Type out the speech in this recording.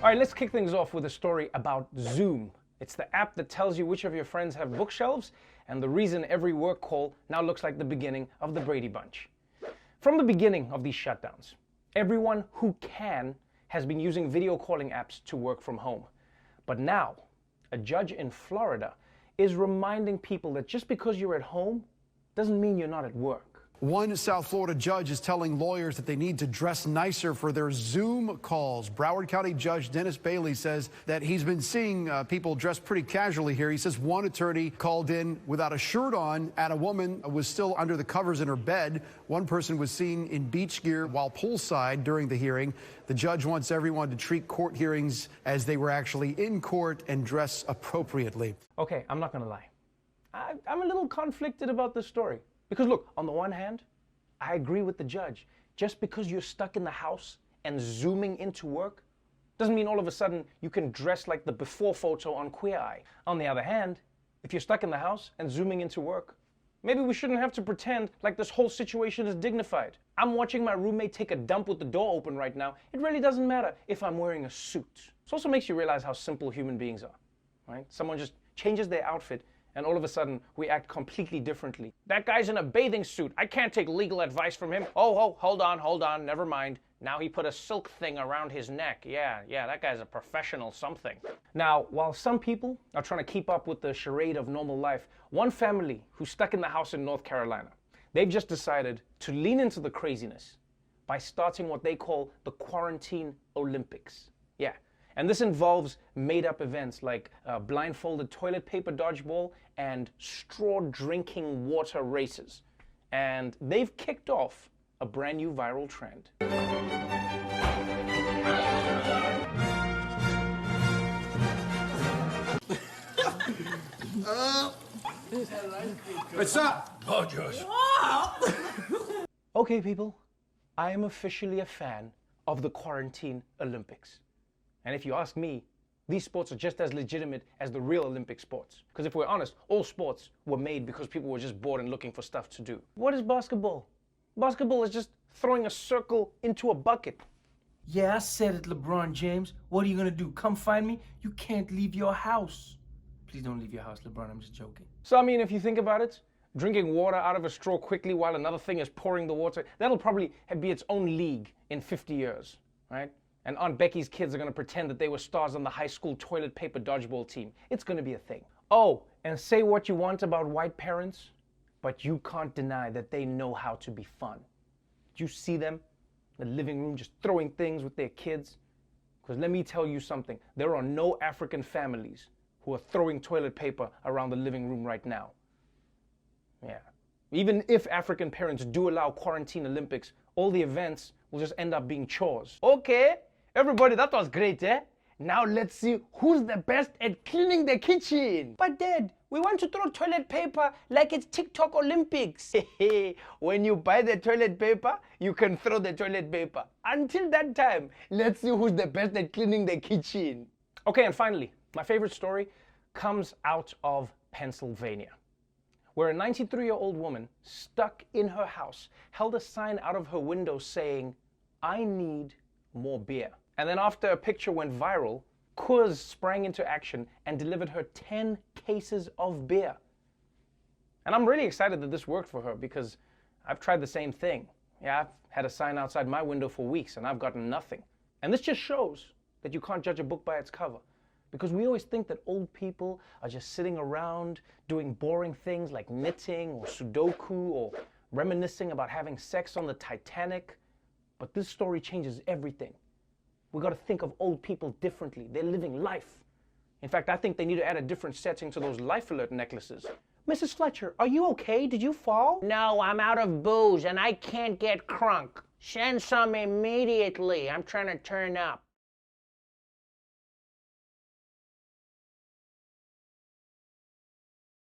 All right, let's kick things off with a story about Zoom. It's the app that tells you which of your friends have bookshelves and the reason every work call now looks like the beginning of the Brady Bunch. From the beginning of these shutdowns, everyone who can has been using video calling apps to work from home. But now, a judge in Florida is reminding people that just because you're at home doesn't mean you're not at work. One South Florida judge is telling lawyers that they need to dress nicer for their Zoom calls. Broward County Judge Dennis Bailey says that he's been seeing people dressed pretty casually here. He says one attorney called in without a shirt on and a woman was still under the covers in her bed. One person was seen in beach gear while poolside during the hearing. The judge wants everyone to treat court hearings as they were actually in court and dress appropriately. Okay, I'm not gonna lie. I'm a little conflicted about this story. Because look, on the one hand, I agree with the judge. Just because you're stuck in the house and zooming into work doesn't mean all of a sudden you can dress like the before photo on Queer Eye. On the other hand, if you're stuck in the house and zooming into work, maybe we shouldn't have to pretend like this whole situation is dignified. I'm watching my roommate take a dump with the door open right now. It really doesn't matter if I'm wearing a suit. It also makes you realize how simple human beings are, right? Someone just changes their outfit and all of a sudden, we act completely differently. That guy's in a bathing suit. I can't take legal advice from him. Oh, hold on, never mind. Now he put a silk thing around his neck. Yeah, that guy's a professional something. Now, while some people are trying to keep up with the charade of normal life, one family who's stuck in the house in North Carolina, they've just decided to lean into the craziness by starting what they call the Quarantine Olympics. Yeah. And this involves made-up events like blindfolded toilet paper dodgeball and straw drinking water races. And they've kicked off a brand new viral trend. What's up? Oh, Josh. Okay, people, I am officially a fan of the Quarantine Olympics. And if you ask me, these sports are just as legitimate as the real Olympic sports. Because if we're honest, all sports were made because people were just bored and looking for stuff to do. What is basketball? Basketball is just throwing a circle into a bucket. Yeah, I said it, LeBron James. What are you gonna do? Come find me? You can't leave your house. Please don't leave your house, LeBron. I'm just joking. So, I mean, if you think about it, drinking water out of a straw quickly while another thing is pouring the water, that'll probably be its own league in 50 years, right? And Aunt Becky's kids are going to pretend that they were stars on the high school toilet paper dodgeball team. It's going to be a thing. Oh, and say what you want about white parents, but you can't deny that they know how to be fun. Did you see them in the living room just throwing things with their kids? Because let me tell you something. There are no African families who are throwing toilet paper around the living room right now. Yeah. Even if African parents do allow Quarantine Olympics, all the events will just end up being chores. Okay. Everybody, that was great, eh? Now let's see who's the best at cleaning the kitchen. But Dad, we want to throw toilet paper like it's Tik Tok Olympics. When you buy the toilet paper, you can throw the toilet paper. Until that time, let's see who's the best at cleaning the kitchen. Okay, and finally, my favorite story comes out of Pennsylvania, where a 93-year-old woman stuck in her house held a sign out of her window saying, "I need more beer." And then after a picture went viral, Coors sprang into action and delivered her 10 cases of beer. And I'm really excited that this worked for her because I've tried the same thing. Yeah, I've had a sign outside my window for weeks and I've gotten nothing. And this just shows that you can't judge a book by its cover. Because we always think that old people are just sitting around doing boring things like knitting or Sudoku or reminiscing about having sex on the Titanic. But this story changes everything. We got to think of old people differently. They're living life. In fact, I think they need to add a different setting to those life alert necklaces. Mrs. Fletcher, are you okay? Did you fall? No, I'm out of booze and I can't get crunk. Send some immediately. I'm trying to turn up.